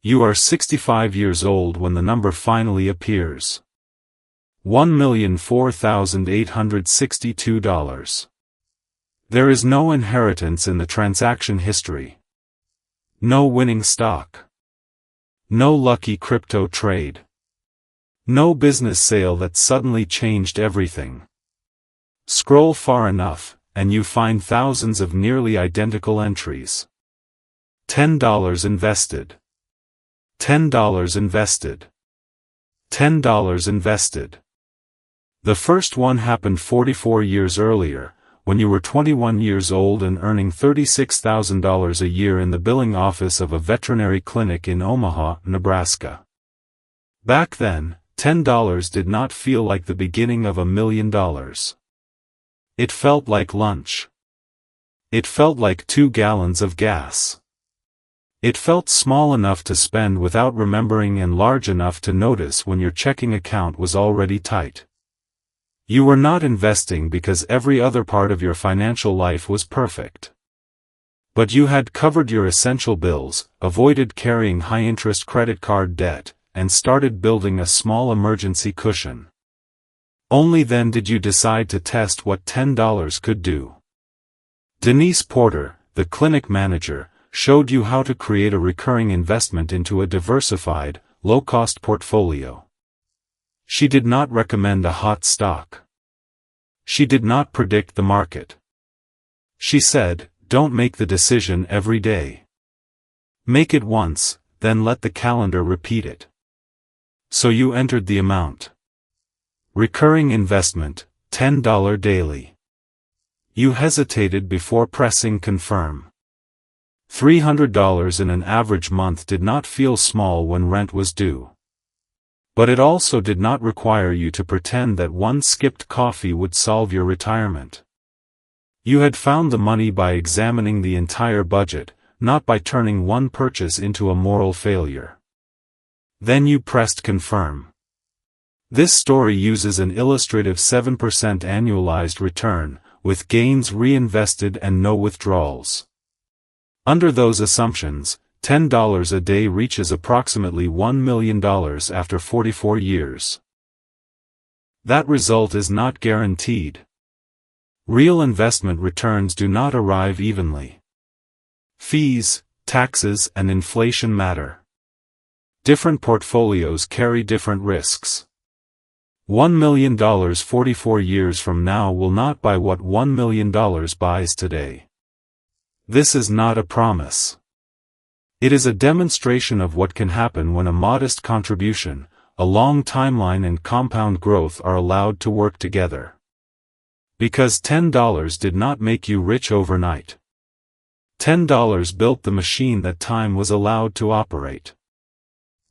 You are 65 years old when the number finally appears. $1,004,862. There is no inheritance in the transaction history. No winning stock. No lucky crypto trade. No business sale that suddenly changed everything. Scroll far enough, and you find thousands of nearly identical entries. $10 invested. $10 invested. $10 invested. The first one happened 44 years earlier, when you were 21 years old and earning $36,000 a year in the billing office of a veterinary clinic in Omaha, Nebraska. Back then, $10 did not feel like the beginning of $1 million. It felt like lunch. It felt like 2 gallons of gas. It felt small enough to spend without remembering and large enough to notice when your checking account was already tight. You were not investing because every other part of your financial life was perfect. But you had covered your essential bills, avoided carrying high-interest credit card debt, and started building a small emergency cushion. Only then did you decide to test what $10 could do. Denise Porter, the clinic manager, showed you how to create a recurring investment into a diversified, low-cost portfolio. She did not recommend a hot stock. She did not predict the market. She said, don't make the decision every day. Make it once, then let the calendar repeat it. So you entered the amount. Recurring investment, $10 daily. You hesitated before pressing confirm. $300 in an average month did not feel small when rent was due. But it also did not require you to pretend that one skipped coffee would solve your retirement. You had found the money by examining the entire budget, not by turning one purchase into a moral failure. Then you pressed confirm. This story uses an illustrative 7% annualized return, with gains reinvested and no withdrawals. Under those assumptions, $10 a day reaches approximately $1 million after 44 years. That result is not guaranteed. Real investment returns do not arrive evenly. Fees, taxes, and inflation matter. Different portfolios carry different risks. $1 million 44 years from now will not buy what $1 million buys today. This is not a promise. It is a demonstration of what can happen when a modest contribution, a long timeline and compound growth are allowed to work together. Because $10 did not make you rich overnight. $10 built the machine that time was allowed to operate.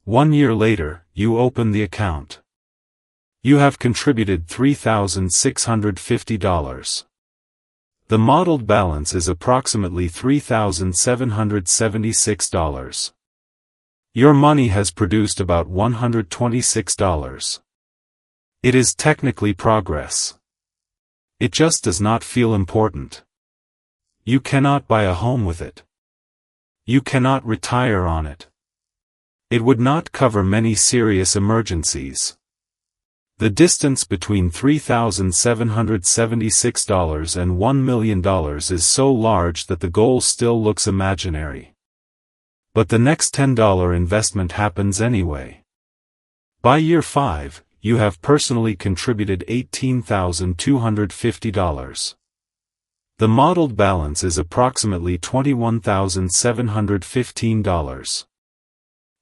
1 year later, you open the account. You have contributed $3,650. The modeled balance is approximately $3,776. Your money has produced about $126. It is technically progress. It just does not feel important. You cannot buy a home with it. You cannot retire on it. It would not cover many serious emergencies. The distance between $3,776 and $1 million is so large that the goal still looks imaginary. But the next $10 investment happens anyway. By year 5, you have personally contributed $18,250. The modeled balance is approximately $21,715.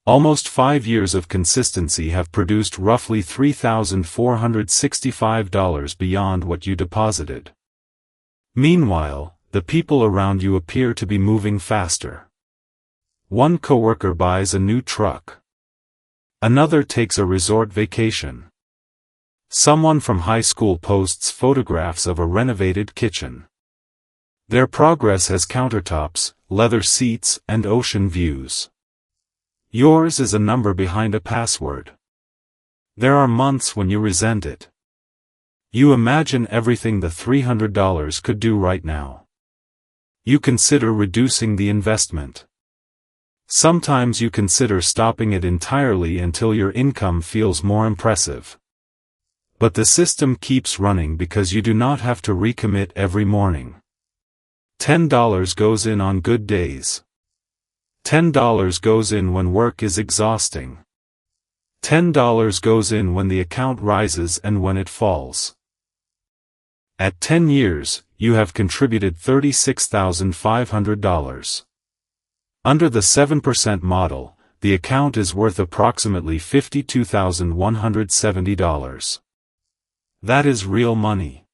Almost 5 years of consistency have produced roughly $3,465 beyond what you deposited. Meanwhile, the people around you appear to be moving faster. One coworker buys a new truck. Another takes a resort vacation. Someone from high school posts photographs of a renovated kitchen. Their progress has countertops, leather seats, and ocean views. Yours is a number behind a password. There are months when you resent it. You imagine everything the $300 could do right now. You consider reducing the investment. Sometimes you consider stopping it entirely until your income feels more impressive. But the system keeps running because you do not have to recommit every morning. $10 goes in on good days. $10 goes in when work is exhausting. $10 goes in when the account rises and when it falls. At 10 years, you have contributed $36,500. Under the 7% model, the account is worth approximately $52,170. That is real money.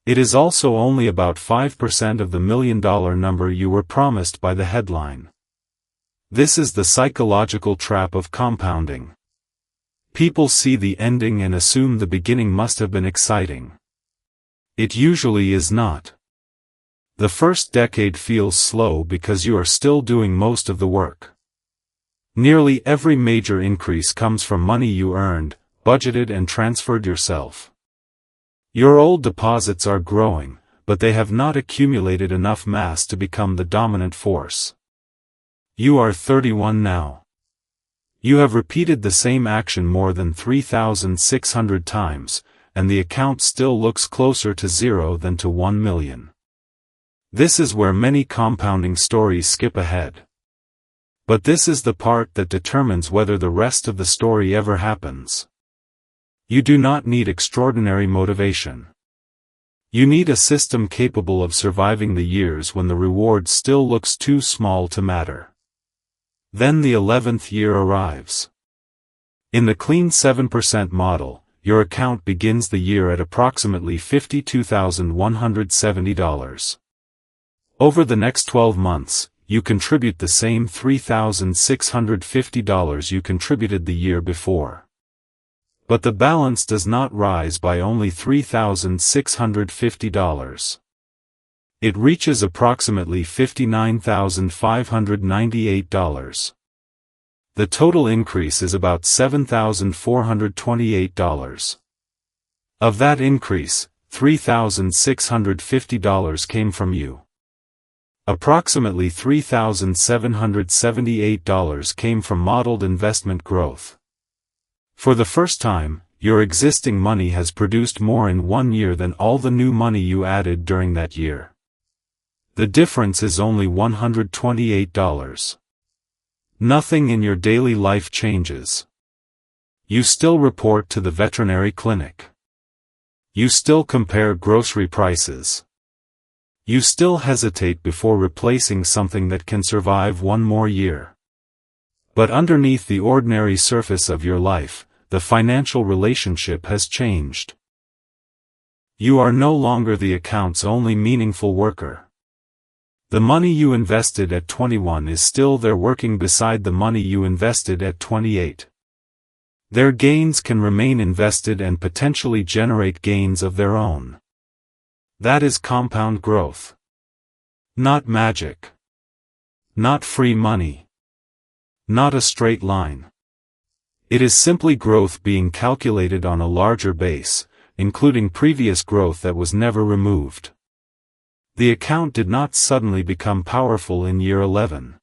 It is also only about 5% of the million-dollar number you were promised by the headline. This is the psychological trap of compounding. People see the ending and assume the beginning must have been exciting. It usually is not. The first decade feels slow because you are still doing most of the work. Nearly every major increase comes from money you earned, budgeted and transferred yourself. Your old deposits are growing, but they have not accumulated enough mass to become the dominant force. You are 31 now. You have repeated the same action more than 3,600 times, and the account still looks closer to zero than to 1 million. This is where many compounding stories skip ahead. But this is the part that determines whether the rest of the story ever happens. You do not need extraordinary motivation. You need a system capable of surviving the years when the reward still looks too small to matter. Then the 11th year arrives. In the clean 7% model, your account begins the year at approximately $52,170. Over the next 12 months, you contribute the same $3,650 you contributed the year before. But the balance does not rise by only $3,650. It reaches approximately $59,598. The total increase is about $7,428. Of that increase, $3,650 came from you. Approximately $3,778 came from modeled investment growth. For the first time, your existing money has produced more in 1 year than all the new money you added during that year. The difference is only $128. Nothing in your daily life changes. You still report to the veterinary clinic. You still compare grocery prices. You still hesitate before replacing something that can survive 1 more year. But underneath the ordinary surface of your life, the financial relationship has changed. You are no longer the account's only meaningful worker. The money you invested at 21 is still there working beside the money you invested at 28. Their gains can remain invested and potentially generate gains of their own. That is compound growth. Not magic. Not free money. Not a straight line. It is simply growth being calculated on a larger base, including previous growth that was never removed. The account did not suddenly become powerful in year 11.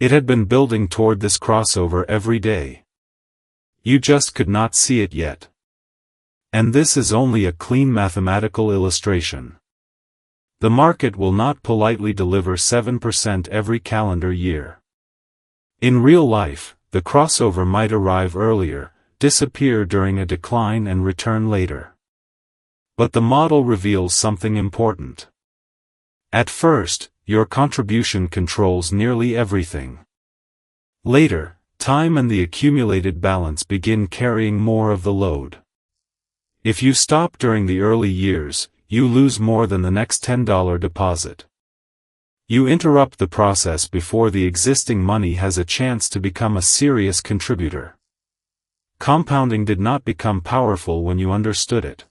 It had been building toward this crossover every day. You just could not see it yet. And this is only a clean mathematical illustration. The market will not politely deliver 7% every calendar year. In real life, the crossover might arrive earlier, disappear during a decline and return later. But the model reveals something important. At first, your contribution controls nearly everything. Later, time and the accumulated balance begin carrying more of the load. If you stop during the early years, you lose more than the next $10 deposit. You interrupt the process before the existing money has a chance to become a serious contributor. Compounding did not become powerful when you understood it.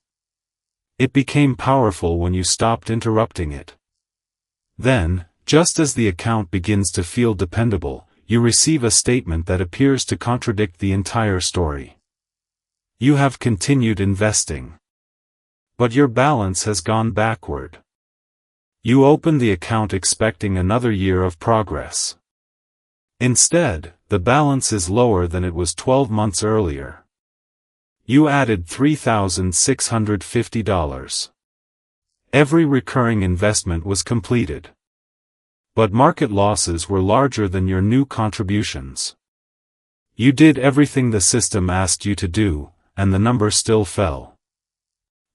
It became powerful when you stopped interrupting it. Then, just as the account begins to feel dependable, you receive a statement that appears to contradict the entire story. You have continued investing. But your balance has gone backward. You open the account expecting another year of progress. Instead, the balance is lower than it was 12 months earlier. You added $3,650. Every recurring investment was completed. But market losses were larger than your new contributions. You did everything the system asked you to do, and the number still fell.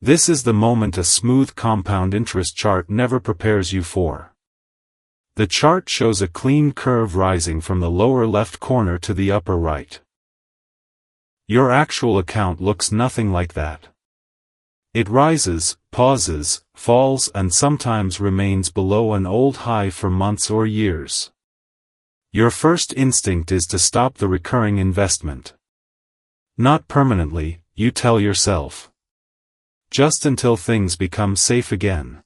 This is the moment a smooth compound interest chart never prepares you for. The chart shows a clean curve rising from the lower left corner to the upper right. Your actual account looks nothing like that. It rises, pauses, falls, and sometimes remains below an old high for months or years. Your first instinct is to stop the recurring investment. Not permanently, you tell yourself. Just until things become safe again.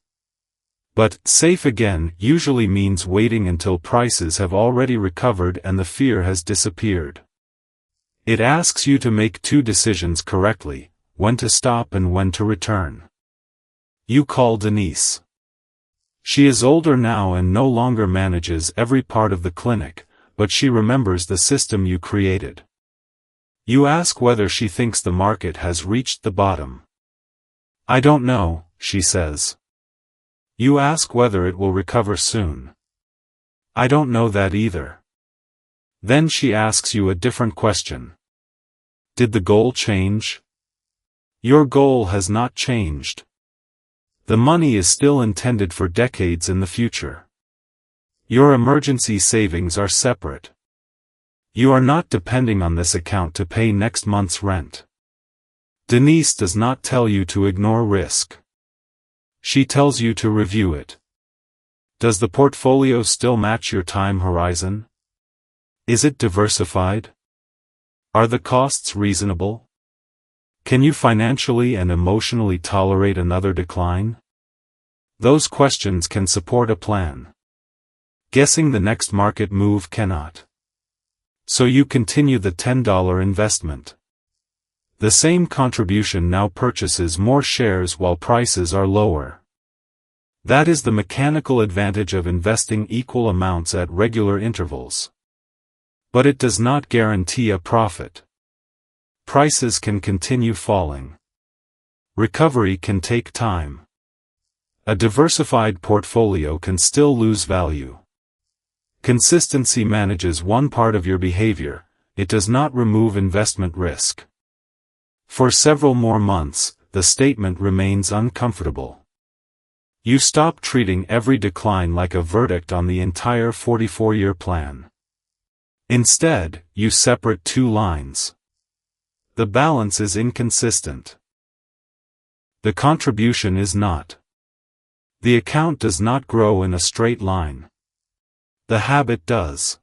But safe again usually means waiting until prices have already recovered and the fear has disappeared. It asks you to make two decisions correctly, when to stop and when to return. You call Denise. She is older now and no longer manages every part of the clinic, but she remembers the system you created. You ask whether she thinks the market has reached the bottom. I don't know, she says. You ask whether it will recover soon. I don't know that either. Then she asks you a different question. Did the goal change? Your goal has not changed. The money is still intended for decades in the future. Your emergency savings are separate. You are not depending on this account to pay next month's rent. Denise does not tell you to ignore risk. She tells you to review it. Does the portfolio still match your time horizon? Is it diversified? Are the costs reasonable? Can you financially and emotionally tolerate another decline? Those questions can support a plan. Guessing the next market move cannot. So you continue the $10 investment. The same contribution now purchases more shares while prices are lower. That is the mechanical advantage of investing equal amounts at regular intervals. But it does not guarantee a profit. Prices can continue falling. Recovery can take time. A diversified portfolio can still lose value. Consistency manages one part of your behavior, it does not remove investment risk. For several more months, the statement remains uncomfortable. You stop treating every decline like a verdict on the entire 44-year plan. Instead, you separate two lines. The balance is inconsistent. The contribution is not. The account does not grow in a straight line. The habit does.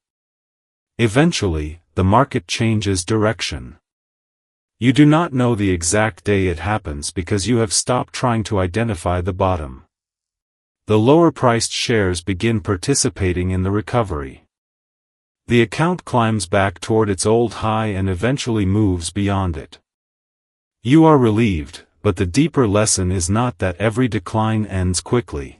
Eventually, the market changes direction. You do not know the exact day it happens because you have stopped trying to identify the bottom. The lower-priced shares begin participating in the recovery. The account climbs back toward its old high and eventually moves beyond it. You are relieved, but the deeper lesson is not that every decline ends quickly.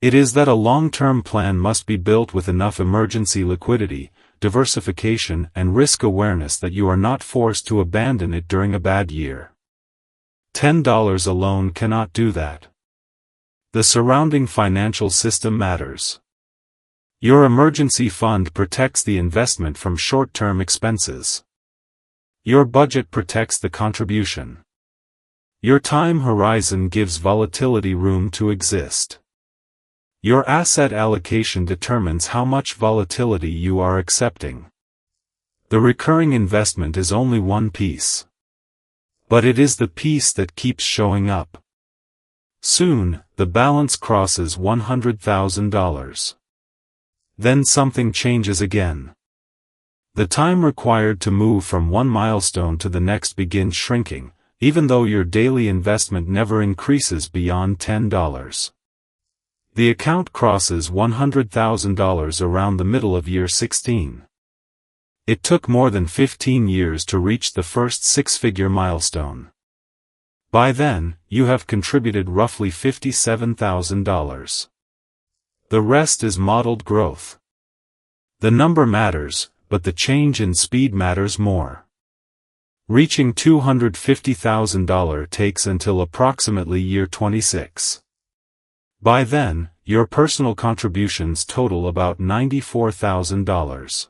It is that a long-term plan must be built with enough emergency liquidity, diversification, and risk awareness that you are not forced to abandon it during a bad year. $10 alone cannot do that. The surrounding financial system matters. Your emergency fund protects the investment from short-term expenses. Your budget protects the contribution. Your time horizon gives volatility room to exist. Your asset allocation determines how much volatility you are accepting. The recurring investment is only one piece. But it is the piece that keeps showing up. Soon, the balance crosses $100,000. Then something changes again. The time required to move from one milestone to the next begins shrinking, even though your daily investment never increases beyond $10. The account crosses $100,000 around the middle of year 16. It took more than 15 years to reach the first six-figure milestone. By then, you have contributed roughly $57,000. The rest is modeled growth. The number matters, but the change in speed matters more. Reaching $250,000 takes until approximately year 26. By then, your personal contributions total about $94,000.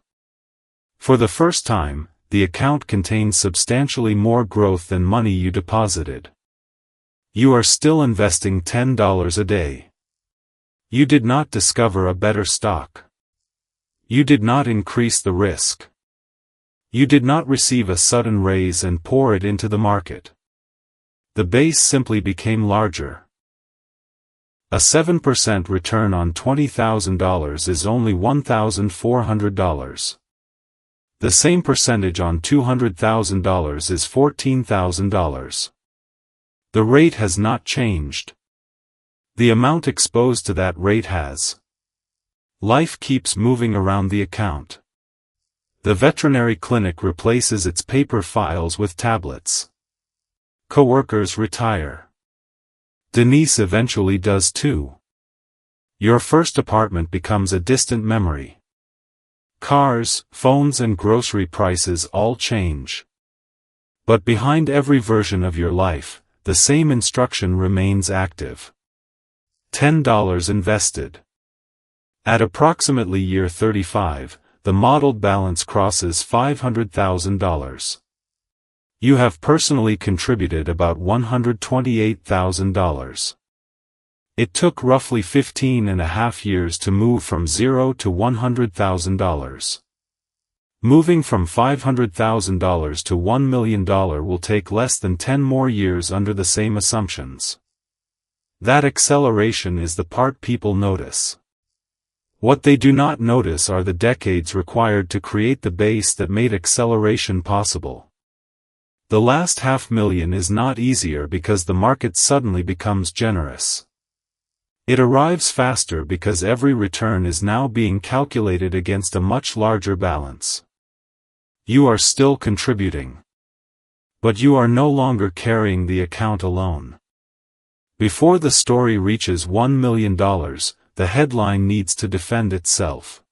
For the first time, the account contains substantially more growth than money you deposited. You are still investing $10 a day. You did not discover a better stock. You did not increase the risk. You did not receive a sudden raise and pour it into the market. The base simply became larger. A 7% return on $20,000 is only $1,400. The same percentage on $200,000 is $14,000. The rate has not changed. The amount exposed to that rate has. Life keeps moving around the account. The veterinary clinic replaces its paper files with tablets. Coworkers retire. Denise eventually does too. Your first apartment becomes a distant memory. Cars, phones and grocery prices all change. But behind every version of your life, the same instruction remains active. $10 invested. At approximately year 35, the modeled balance crosses $500,000. You have personally contributed about $128,000. It took roughly 15.5 years to move from $0 to $100,000. Moving from $500,000 to $1 million will take less than 10 more years under the same assumptions. That acceleration is the part people notice. What they do not notice are the decades required to create the base that made acceleration possible. The last $500,000 is not easier because the market suddenly becomes generous. It arrives faster because every return is now being calculated against a much larger balance. You are still contributing. But you are no longer carrying the account alone. Before the story reaches $1 million, the headline needs to defend itself.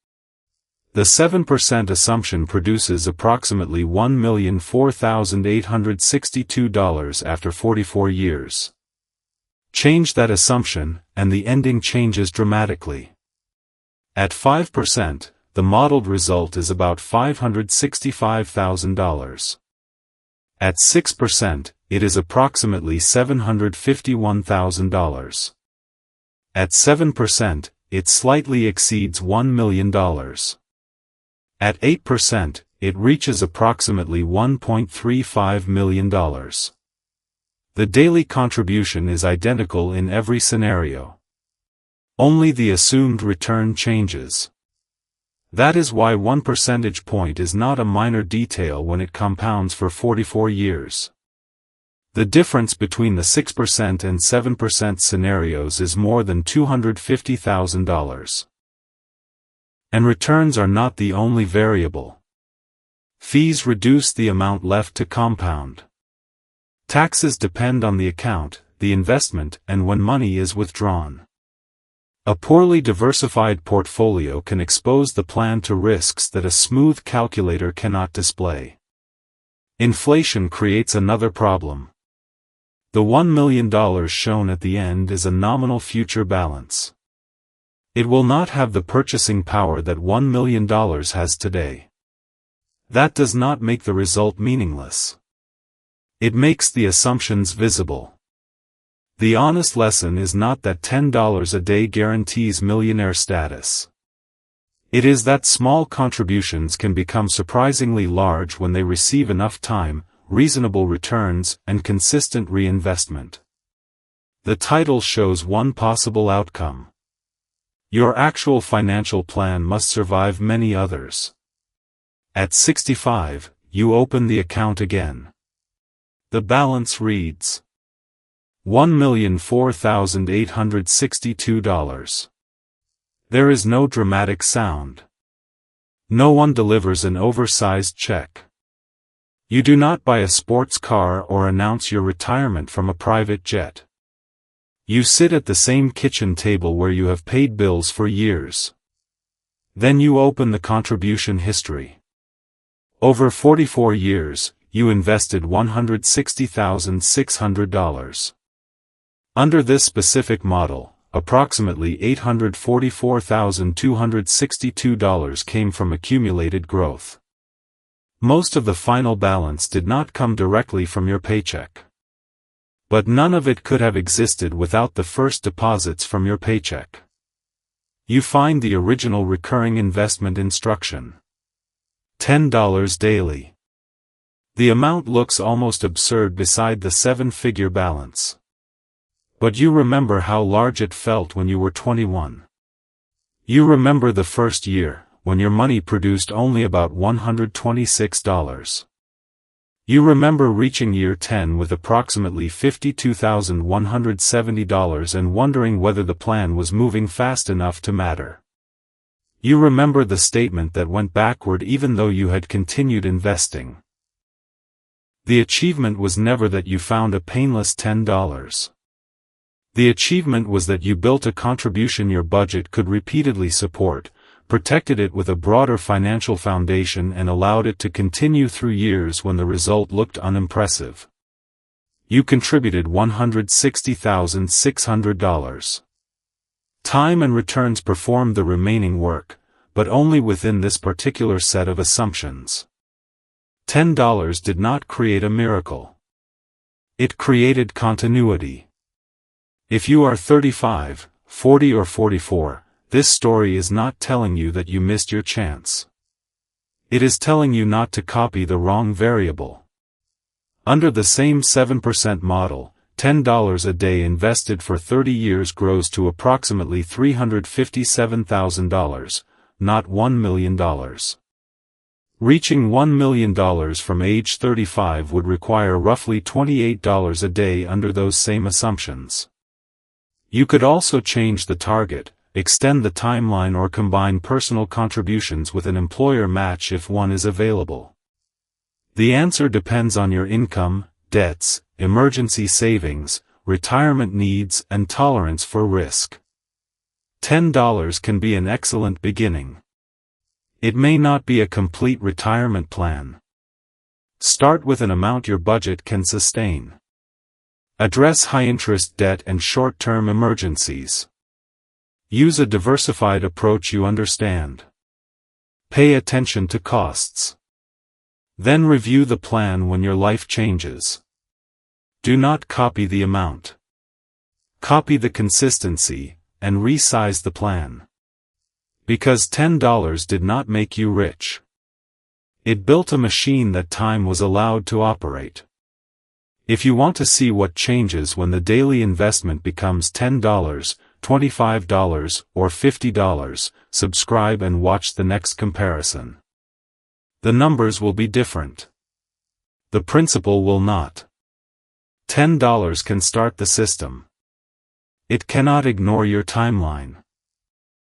The 7% assumption produces approximately $1,004,862 after 44 years. Change that assumption, and the ending changes dramatically. At 5%, the modeled result is about $565,000. At 6%, it is approximately $751,000. At 7%, it slightly exceeds $1 million. At 8%, it reaches approximately $1.35 million. The daily contribution is identical in every scenario. Only the assumed return changes. That is why 1 percentage point is not a minor detail when it compounds for 44 years. The difference between the 6% and 7% scenarios is more than $250,000. And returns are not the only variable. Fees reduce the amount left to compound. Taxes depend on the account, the investment, and when money is withdrawn. A poorly diversified portfolio can expose the plan to risks that a smooth calculator cannot display. Inflation creates another problem. The $1 million shown at the end is a nominal future balance. It will not have the purchasing power that $1 million has today. That does not make the result meaningless. It makes the assumptions visible. The honest lesson is not that $10 a day guarantees millionaire status. It is that small contributions can become surprisingly large when they receive enough time, reasonable returns, and consistent reinvestment. The title shows one possible outcome. Your actual financial plan must survive many others. At 65, you open the account again. The balance reads $1,004,862. There is no dramatic sound. No one delivers an oversized check. You do not buy a sports car or announce your retirement from a private jet. You sit at the same kitchen table where you have paid bills for years. Then you open the contribution history. Over 44 years, you invested $160,600. Under this specific model, approximately $844,262 came from accumulated growth. Most of the final balance did not come directly from your paycheck. But none of it could have existed without the first deposits from your paycheck. You find the original recurring investment instruction. $10 daily. The amount looks almost absurd beside the seven-figure balance. But you remember how large it felt when you were 21. You remember the first year, when your money produced only about $126. You remember reaching year 10 with approximately $52,170 and wondering whether the plan was moving fast enough to matter. You remember the statement that went backward even though you had continued investing. The achievement was never that you found a painless $10. The achievement was that you built a contribution your budget could repeatedly support, protected it with a broader financial foundation and allowed it to continue through years when the result looked unimpressive. You contributed $160,600. Time and returns performed the remaining work, but only within this particular set of assumptions. $10 did not create a miracle. It created continuity. If you are 35, 40 or 44, this story is not telling you that you missed your chance. It is telling you not to copy the wrong variable. Under the same 7% model, $10 a day invested for 30 years grows to approximately $357,000, not $1 million. Reaching $1 million from age 35 would require roughly $28 a day under those same assumptions. You could also change the target, extend the timeline or combine personal contributions with an employer match if one is available. The answer depends on your income, debts, emergency savings, retirement needs and tolerance for risk. $10 can be an excellent beginning. It may not be a complete retirement plan. Start with an amount your budget can sustain. Address high-interest debt and short-term emergencies. Use a diversified approach you understand. Pay attention to costs. Then review the plan when your life changes. Do not copy the amount. Copy the consistency, and resize the plan. Because $10 did not make you rich. It built a machine that time was allowed to operate. If you want to see what changes when the daily investment becomes $10, $25, or $50, subscribe and watch the next comparison. The numbers will be different. The principle will not. $10 can start the system. It cannot ignore your timeline.